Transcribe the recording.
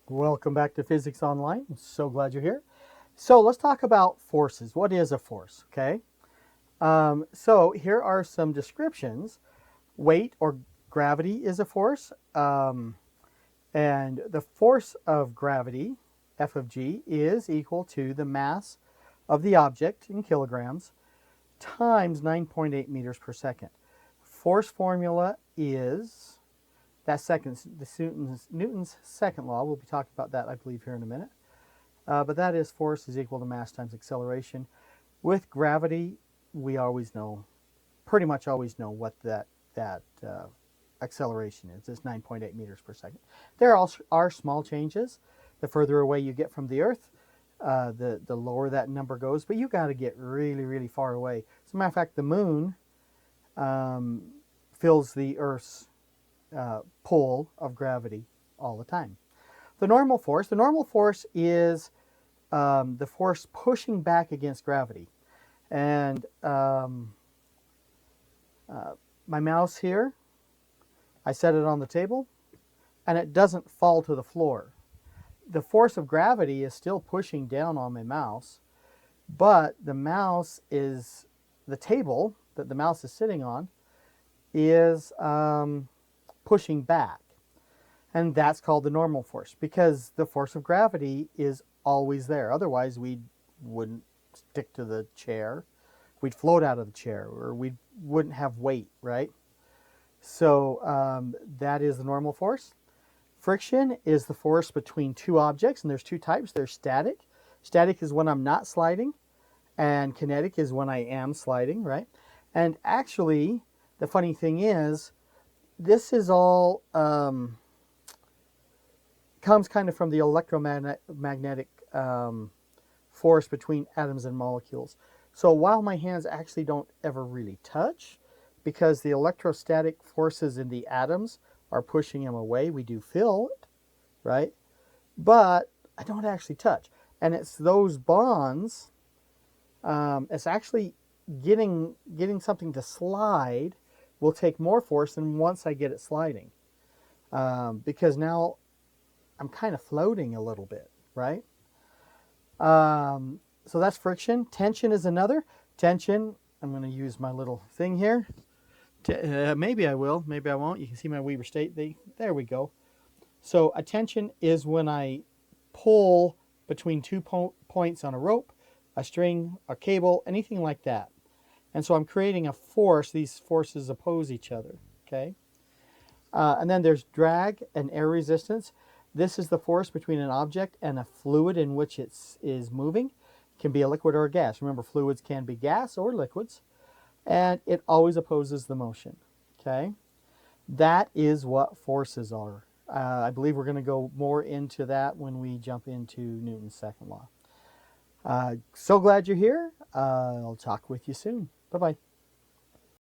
Welcome back to Physics Online. I'm so glad you're here. So let's talk about forces. What is a force? Okay. So here are some descriptions. Weight or gravity is a force. And the force of gravity, F of g, is equal to the mass of the object in kilograms times 9.8 meters per second. Force formula is Newton's second law. We'll be talking about that, I believe, here in a minute. But that is force is equal to mass times acceleration. With gravity, we always know, pretty much always know what that acceleration is. It's 9.8 meters per second. There are small changes. The further away you get from the Earth, the lower that number goes. But you got to get really, really far away. As a matter of fact, the moon fills the Earth's pull of gravity all the time. The normal force is the force pushing back against gravity. And my mouse here, I set it on the table, and it doesn't fall to the floor. The force of gravity is still pushing down on my mouse, but the table that the mouse is sitting on is pushing back. And that's called the normal force because the force of gravity is always there. Otherwise, we wouldn't stick to the chair. We'd float out of the chair, or we wouldn't have weight, right? So that is the normal force. Friction is the force between two objects, and there's two types. There's static. Static is when I'm not sliding, and kinetic is when I am sliding, right? And actually, the funny thing is, this is all comes kind of from the electromagnetic force between atoms and molecules. So while my hands actually don't ever really touch, because the electrostatic forces in the atoms are pushing them away, we do feel it, right? But I don't actually touch. And it's those bonds, it's actually getting something to slide will take more force than once I get it sliding. Because now I'm kind of floating a little bit, right? So that's friction. Tension is another. Tension, I'm going to use my little thing here. Maybe I will, maybe I won't. You can see my Weber state. There we go. So a tension is when I pull between two points on a rope, a string, a cable, anything like that. And so I'm creating a force. These forces oppose each other, okay? And then there's drag and air resistance. This is the force between an object and a fluid in which it is moving. It can be a liquid or a gas. Remember, fluids can be gas or liquids. And it always opposes the motion, okay? That is what forces are. I believe we're going to go more into that when we jump into Newton's second law. So glad you're here. I'll talk with you soon. Bye-bye.